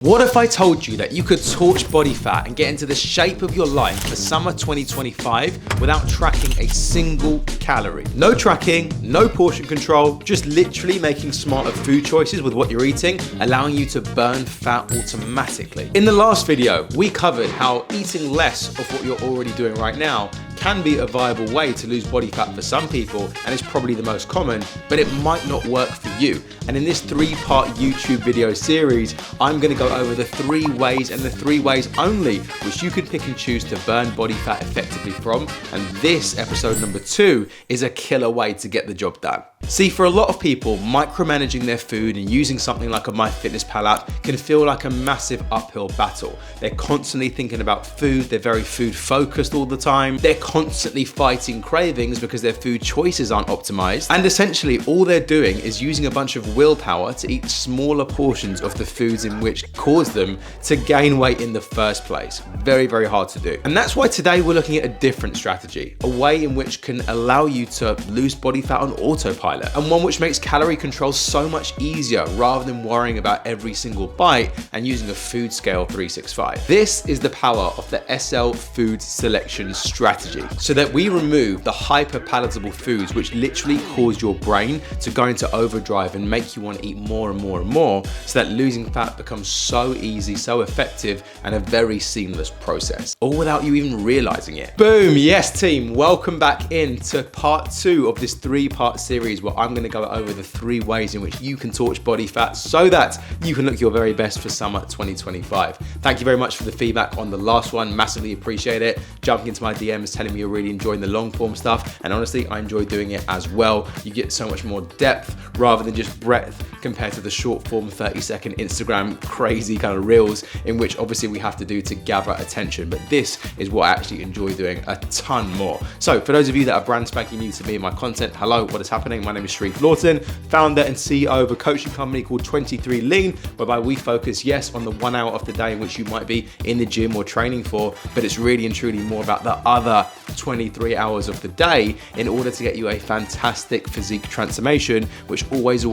What if I told you that you could torch body fat and get into the shape of your life for summer 2025 without tracking a single calorie? No tracking, no portion control, just literally making smarter food choices with what you're eating, allowing you to burn fat automatically. In the last video, we covered how eating less of what you're already doing right now can be a viable way to lose body fat for some people, and it's probably the most common, but it might not work for you. And in this 3-part YouTube video series, I'm gonna go over the 3 ways and the 3 ways only which you can pick and choose to burn body fat effectively from. And this episode number 2 is a killer way to get the job done. See, for a lot of people, micromanaging their food and using something like a MyFitnessPal app can feel like a massive uphill battle. They're constantly thinking about food, they're very food focused all the time, they're constantly fighting cravings because their food choices aren't optimized, and essentially all they're doing is using a bunch of willpower to eat smaller portions of the foods in which cause them to gain weight in the first place. Very, very hard to do. And that's why today we're looking at a different strategy, a way in which can allow you to lose body fat on autopilot, and one which makes calorie control so much easier rather than worrying about every single bite and using a food scale 365. This is the power of the SL food selection strategy, so that we remove the hyper palatable foods which literally cause your brain to go into overdrive and make you want to eat more and more and more, so that losing fat becomes so easy, so effective, and a very seamless process, all without you even realizing it. Boom! Yes, team, welcome back into part 2 of this 3-part series where I'm going to go over the 3 ways in which you can torch body fat so that you can look your very best for summer 2025. Thank you very much for the feedback on the last one, massively appreciate it. Jumping into my DMs telling me you're really enjoying the long form stuff, and honestly I enjoy doing it as well. You get so much more depth rather than just breadth compared to the short form 30-second Instagram crazy kind of reels in which obviously we have to do to gather attention, but this is what I actually enjoy doing a ton more. So for those of you that are brand spanking new to me and my content, hello, what is happening? My name is Sharif Lawton, founder and CEO of a coaching company called 23 Lean, whereby we focus, yes, on the 1 hour of the day in which you might be in the gym or training for, but it's really and truly more about the other 23 hours of the day in order to get you a fantastic physique transformation, which always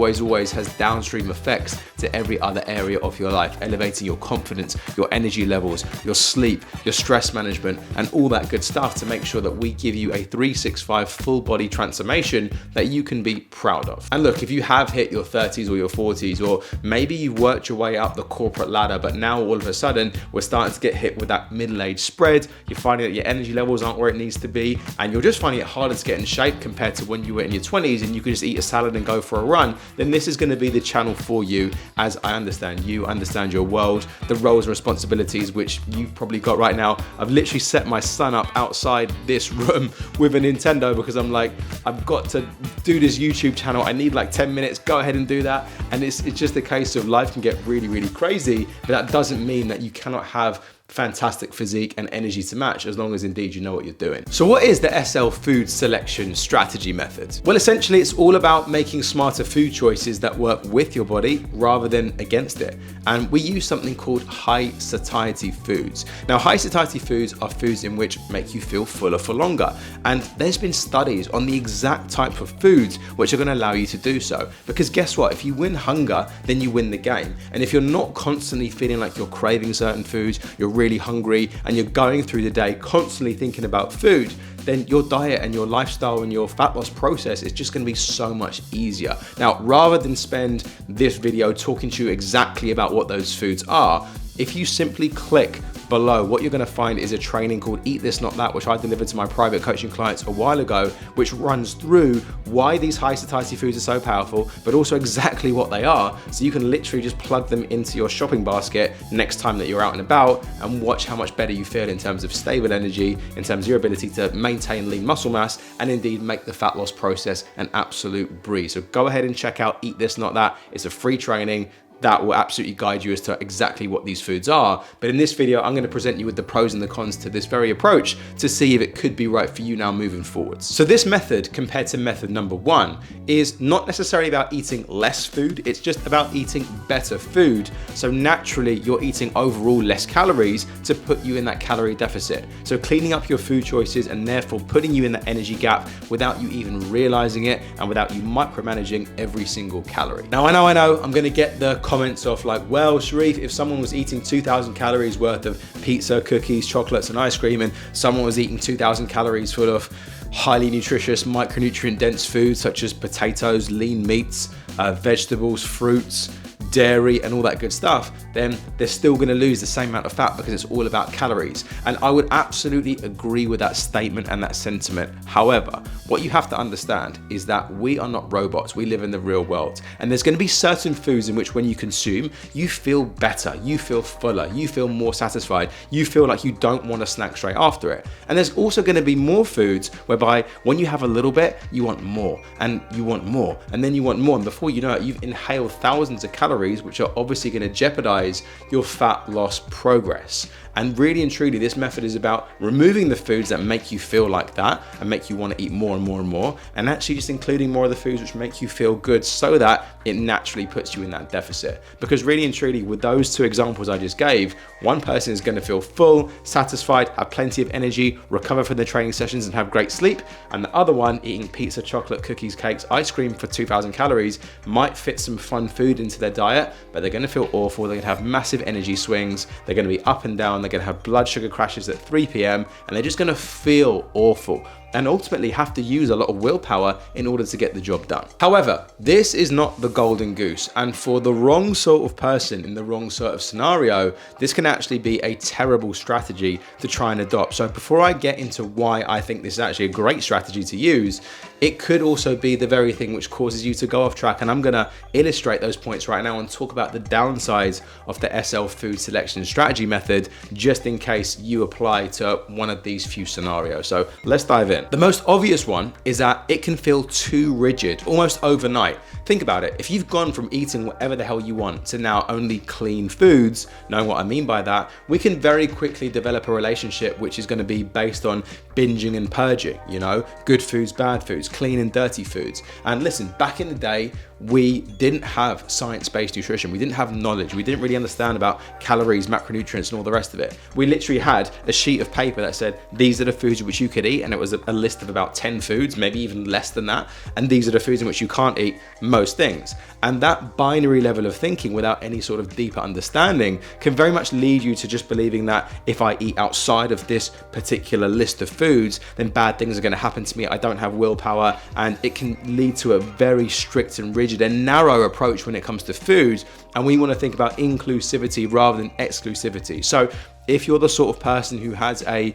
has downstream effects to every other area of your life, elevating your confidence, your energy levels, your sleep, your stress management, and all that good stuff to make sure that we give you a 365 full body transformation that you can be proud of. And look, if you have hit your 30s or your 40s, or maybe you've worked your way up the corporate ladder, but now all of a sudden we're starting to get hit with that middle-age spread, you're finding that your energy levels aren't where it needs to be, and you're just finding it harder to get in shape compared to when you were in your 20s and you could just eat a salad and go for a run, then this is going to be the channel for you, as I understand you, understand your world, the roles and responsibilities which you've probably got right now. I've literally set my son up outside this room with a Nintendo because I'm like, I've got to do this YouTube channel, I need like 10 minutes, go ahead and do that. And it's just a case of life can get really, really crazy, but that doesn't mean that you cannot have fantastic physique and energy to match, as long as indeed you know what you're doing. So what is the SL food selection strategy method? Well, essentially it's all about making smarter food choices that work with your body rather than against it. And we use something called high satiety foods. Now, high satiety foods are foods in which make you feel fuller for longer. And there's been studies on the exact type of foods which are going to allow you to do so. Because guess what? If you win hunger, then you win the game. And if you're not constantly feeling like you're craving certain foods, you're really hungry, and you're going through the day constantly thinking about food, then your diet and your lifestyle and your fat loss process is just going to be so much easier. Now, rather than spend this video talking to you exactly about what those foods are, if you simply click below, what you're going to find is a training called Eat This Not That, which I delivered to my private coaching clients a while ago, which runs through why these high satiety foods are so powerful, but also exactly what they are, so you can literally just plug them into your shopping basket next time that you're out and about and watch how much better you feel in terms of stable energy, in terms of your ability to maintain lean muscle mass, and indeed make the fat loss process an absolute breeze. So go ahead and check out Eat This Not That. It's a free training that will absolutely guide you as to exactly what these foods are. But in this video, I'm going to present you with the pros and the cons to this very approach to see if it could be right for you now moving forwards. So this method, compared to method number 1, is not necessarily about eating less food, it's just about eating better food. So naturally, you're eating overall less calories to put you in that calorie deficit. So cleaning up your food choices and therefore putting you in that energy gap without you even realizing it and without you micromanaging every single calorie. Now, I know, I'm going to get the comments of like, well, Sharif, if someone was eating 2,000 calories worth of pizza, cookies, chocolates, and ice cream, and someone was eating 2,000 calories full of highly nutritious, micronutrient dense foods such as potatoes, lean meats, vegetables, fruits, dairy, and all that good stuff, then they're still going to lose the same amount of fat because it's all about calories. And I would absolutely agree with that statement and that sentiment. However, what you have to understand is that we are not robots. We live in the real world, and there's going to be certain foods in which when you consume, you feel better, you feel fuller, you feel more satisfied, you feel like you don't want to snack straight after it. And there's also going to be more foods whereby when you have a little bit, you want more, and you want more, and then you want more, and before you know it, you've inhaled thousands of calories, which are obviously going to jeopardize your fat loss progress. And really and truly, this method is about removing the foods that make you feel like that and make you want to eat more and more and more, and actually just including more of the foods which make you feel good so that it naturally puts you in that deficit. Because really and truly, with those two examples I just gave, one person is going to feel full, satisfied, have plenty of energy, recover from the training sessions and have great sleep, and the other one eating pizza, chocolate, cookies, cakes, ice cream for 2,000 calories might fit some fun food into their diet, but they're going to feel awful, they're going to have massive energy swings, they're going to be up and down, they're going to have blood sugar crashes at 3 p.m. and they're just going to feel awful and ultimately have to use a lot of willpower in order to get the job done. However, this is not the golden goose, and for the wrong sort of person in the wrong sort of scenario, this can actually be a terrible strategy to try and adopt. So before I get into why I think this is actually a great strategy to use, it could also be the very thing which causes you to go off track, and I'm gonna illustrate those points right now and talk about the downsides of the SL food selection strategy method, just in case you apply to one of these few scenarios. So let's dive in. The most obvious one is that it can feel too rigid, almost overnight. Think about it. If you've gone from eating whatever the hell you want to now only clean foods, knowing what I mean by that, we can very quickly develop a relationship which is going to be based on binging and purging, you know, good foods, bad foods, clean and dirty foods. And listen, back in the day, we didn't have science-based nutrition. We didn't have knowledge. We didn't really understand about calories, macronutrients, and all the rest of it. We literally had a sheet of paper that said, these are the foods which you could eat, and it was a list of about 10 foods, maybe even less than that, and these are the foods in which you can't eat most things. And that binary level of thinking without any sort of deeper understanding can very much lead you to just believing that if I eat outside of this particular list of foods, then bad things are going to happen to me. I don't have willpower, and it can lead to a very strict and rigid and narrow approach when it comes to food. And we want to think about inclusivity rather than exclusivity. So if you're the sort of person who has a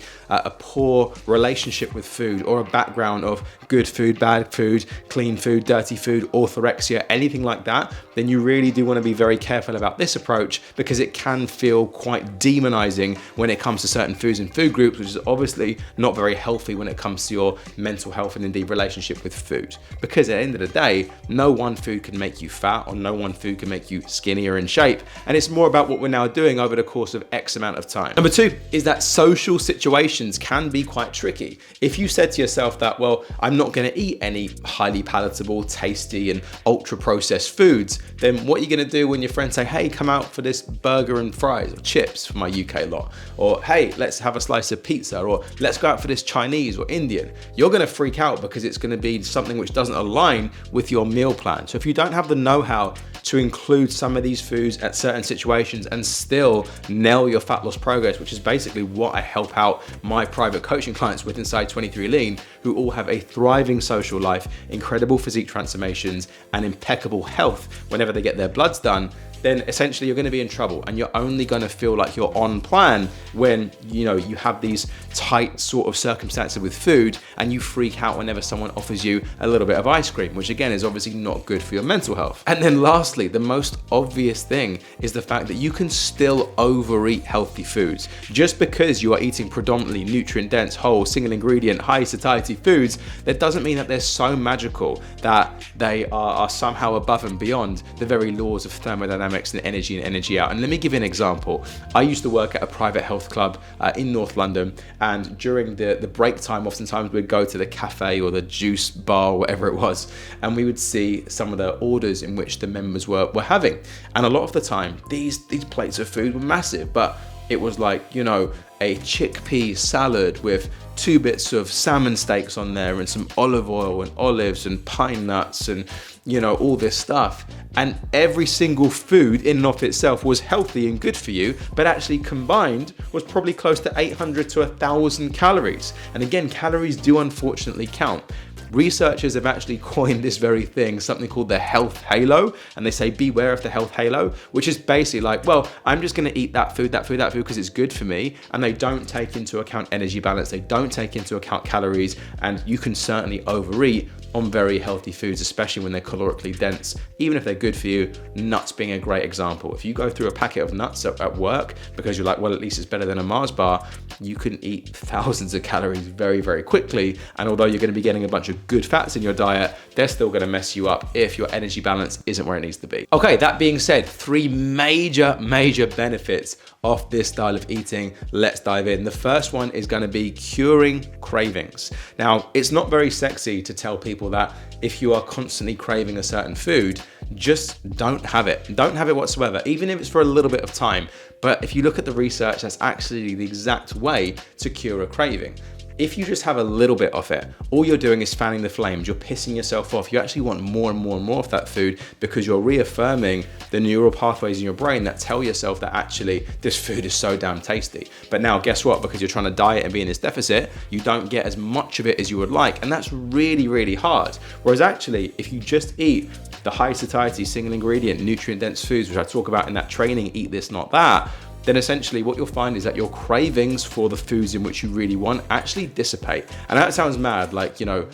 poor relationship with food, or a background of good food, bad food, clean food, dirty food, orthorexia, anything like that, then you really do want to be very careful about this approach, because it can feel quite demonizing when it comes to certain foods and food groups, which is obviously not very healthy when it comes to your mental health and indeed relationship with food. Because at the end of the day, no one food can make you fat, or no one food can make you skinny or in shape. And it's more about what we're now doing over the course of X amount of time. Number two is that social situations can be quite tricky. If you said to yourself that, well, I'm not going to eat any highly palatable, tasty, and ultra processed foods, then what are you going to do when your friends say, hey, come out for this burger and fries or chips for my UK lot? Or, hey, let's have a slice of pizza, or let's go out for this Chinese or Indian? You're going to freak out because it's going to be something which doesn't align with your meal plan. So if you don't have the know-how to include some of these foods at certain situations and still nail your fat loss progress, which is basically what I help out my private coaching clients with inside 23 Lean, who all have a thriving social life, incredible physique transformations, and impeccable health whenever they get their bloods done, then essentially you're going to be in trouble, and you're only going to feel like you're on plan when you have these tight sort of circumstances with food, and you freak out whenever someone offers you a little bit of ice cream, which again is obviously not good for your mental health. And then lastly, the most obvious thing is the fact that you can still overeat healthy foods. Just because you are eating predominantly nutrient dense, whole, single ingredient, high satiety foods, that doesn't mean that they're so magical that they are somehow above and beyond the very laws of thermodynamics and energy out. And let me give you an example. I used to work at a private health club in North London, and during the break time, oftentimes we'd go to the cafe or the juice bar or whatever it was, and we would see some of the orders in which the members were having. And a lot of the time, these plates of food were massive, but it was like, you know, a chickpea salad with 2 bits of salmon steaks on there and some olive oil and olives and pine nuts and, you know, all this stuff. And every single food in and of itself was healthy and good for you, but actually combined was probably close to 800 to 1,000 calories. And again, calories do unfortunately count. Researchers have actually coined this very thing, something called the health halo. And they say, beware of the health halo, which is basically like, well, I'm just gonna eat that food because it's good for me. And they don't take into account energy balance. They don't take into account calories. And you can certainly overeat on very healthy foods, especially when they're calorically dense, even if they're good for you. Nuts being a great example. If you go through a packet of nuts at work because you're like, well, at least it's better than a Mars bar, you can eat thousands of calories very, very quickly. And although you're gonna be getting a bunch of good fats in your diet, they're still gonna mess you up if your energy balance isn't where it needs to be. Okay, that being said, 3 major benefits of this style of eating. Let's dive in. The first one is gonna be curing cravings. Now, it's not very sexy to tell people that if you are constantly craving a certain food, just don't have it. Don't have it whatsoever, even if it's for a little bit of time. But if you look at the research, that's actually the exact way to cure a craving. If you just have a little bit of it, all you're doing is fanning the flames, you're pissing yourself off. You actually want more and more and more of that food because you're reaffirming the neural pathways in your brain that tell yourself that actually this food is so damn tasty. But now guess what? Because you're trying to diet and be in this deficit, you don't get as much of it as you would like. And that's really, really hard. Whereas actually, if you just eat the high satiety, single ingredient, nutrient dense foods, which I talk about in that training, Eat This, Not That, then essentially what you'll find is that your cravings for the foods in which you really want actually dissipate. And that sounds mad, like, you know,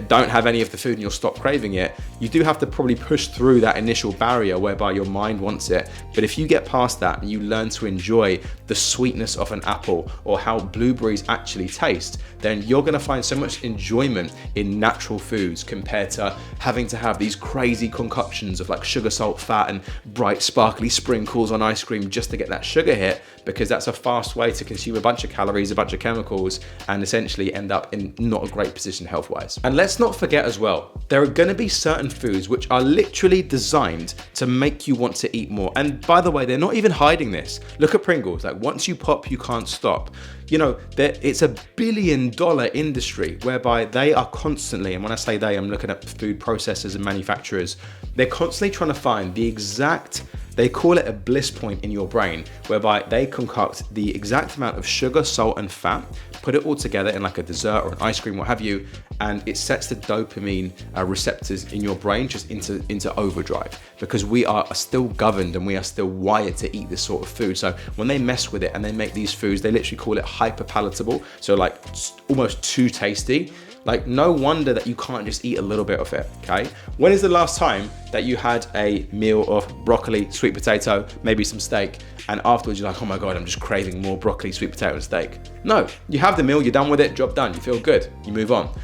don't have any of the food and you'll stop craving it. You do have to probably push through that initial barrier whereby your mind wants it. But if you get past that and you learn to enjoy the sweetness of an apple or how blueberries actually taste, then you're gonna find so much enjoyment in natural foods compared to having to have these crazy concoctions of like sugar, salt, fat, and bright sparkly sprinkles on ice cream just to get that sugar hit, because that's a fast way to consume a bunch of calories, a bunch of chemicals, and essentially end up in not a great position health-wise. And let's not forget as well, there are gonna be certain foods which are literally designed to make you want to eat more. And by the way, they're not even hiding this. Look at Pringles, like once you pop, you can't stop. You know, it's a $1 billion industry whereby they are constantly, and when I say they, I'm looking at food processors and manufacturers, they're constantly trying to find the exact, they call it a bliss point in your brain, whereby they concoct the exact amount of sugar, salt, and fat, put it all together in like a dessert or an ice cream, what have you, and it sets the dopamine receptors in your brain just into overdrive, because we are still governed and we are still wired to eat this sort of food. So when they mess with it and they make these foods, they literally call it hyper palatable, so like almost too tasty. Like, no wonder that you can't just eat a little bit of it, okay? When is the last time that you had a meal of broccoli, sweet potato, maybe some steak, and afterwards you're like, oh my God, I'm just craving more broccoli, sweet potato, and steak? No, you have the meal, you're done with it, job done, you feel good, you move on.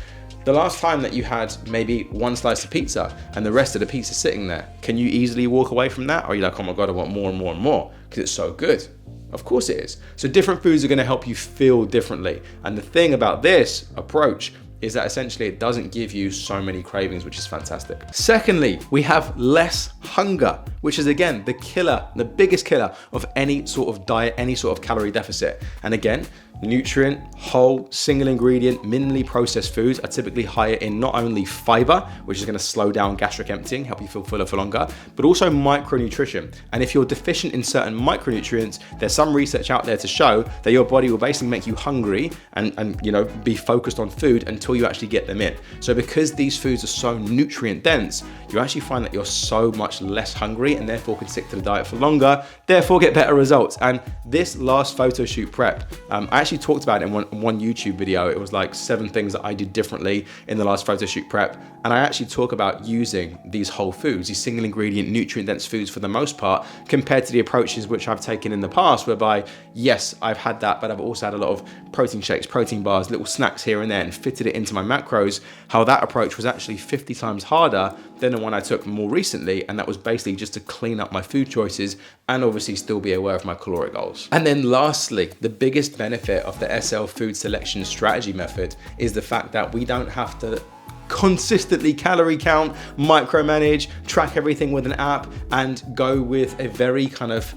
The last time that you had maybe one slice of pizza and the rest of the pizza sitting there, can you easily walk away from that? Or are you like, oh my God, I want more and more and more because it's so good? Of course it is. So different foods are gonna help you feel differently. And the thing about this approach is that essentially it doesn't give you so many cravings, which is fantastic. Secondly, we have less hunger, which is again, the killer, the biggest killer of any sort of diet, any sort of calorie deficit. And again, nutrient, whole, single ingredient, minimally processed foods are typically higher in not only fiber, which is gonna slow down gastric emptying, help you feel fuller for longer, but also micronutrition. And if you're deficient in certain micronutrients, there's some research out there to show that your body will basically make you hungry and you know, be focused on food until you actually get them in. So because these foods are so nutrient dense, you actually find that you're so much less hungry and therefore can stick to the diet for longer, therefore get better results. And this last photo shoot prep, I actually talked about it in one YouTube video. It was like 7 things that I did differently in the last photo shoot prep. And I actually talk about using these whole foods, these single ingredient, nutrient dense foods for the most part, compared to the approaches which I've taken in the past, whereby, yes, I've had that, but I've also had a lot of protein shakes, protein bars, little snacks here and there, and fitted it into my macros. How that approach was actually 50 times harder than the one I took more recently. And that was basically just to clean up my food choices and obviously still be aware of my caloric goals. And then lastly, the biggest benefit of the SL food selection strategy method is the fact that we don't have to consistently calorie count, micromanage, track everything with an app, and go with a very kind of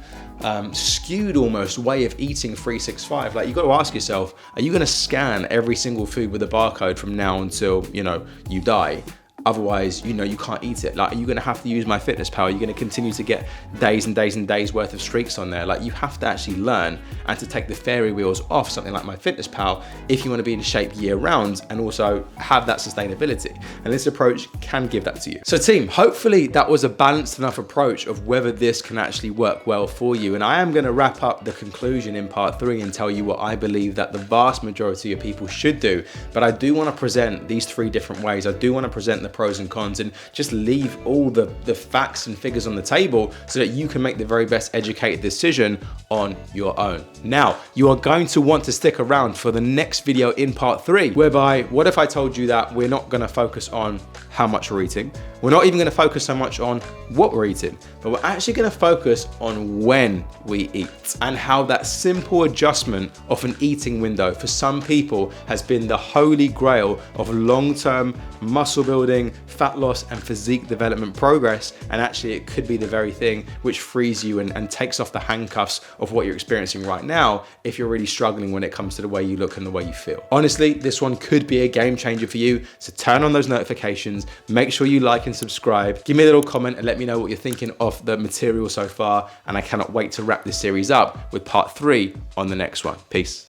skewed almost way of eating 365. Like, you got to ask yourself, are you going to scan every single food with a barcode from now until, you know, you die? Otherwise, you know, you can't eat it. Like, are you gonna have to use MyFitnessPal? You're gonna continue to get days and days and days worth of streaks on there. Like, you have to actually learn and to take the fairy wheels off something like MyFitnessPal if you wanna be in shape year round and also have that sustainability. And this approach can give that to you. So team, hopefully that was a balanced enough approach of whether this can actually work well for you. And I am gonna wrap up the conclusion in part 3 and tell you what I believe that the vast majority of people should do. But I do wanna present these 3 different ways. I do wanna present the pros and cons and just leave all the facts and figures on the table so that you can make the very best educated decision on your own. Now, you are going to want to stick around for the next video in part 3, whereby, what if I told you that we're not gonna focus on how much we're eating? We're not even gonna focus so much on what we're eating, but we're actually gonna focus on when we eat and how that simple adjustment of an eating window for some people has been the holy grail of long-term muscle building, fat loss, and physique development progress. And actually it could be the very thing which frees you and takes off the handcuffs of what you're experiencing right now if you're really struggling when it comes to the way you look and the way you feel. Honestly, this one could be a game changer for you. So turn on those notifications, make sure you like and subscribe, give me a little comment and let me know what you're thinking of the material so far. And I cannot wait to wrap this series up with part 3 on the next one. Peace.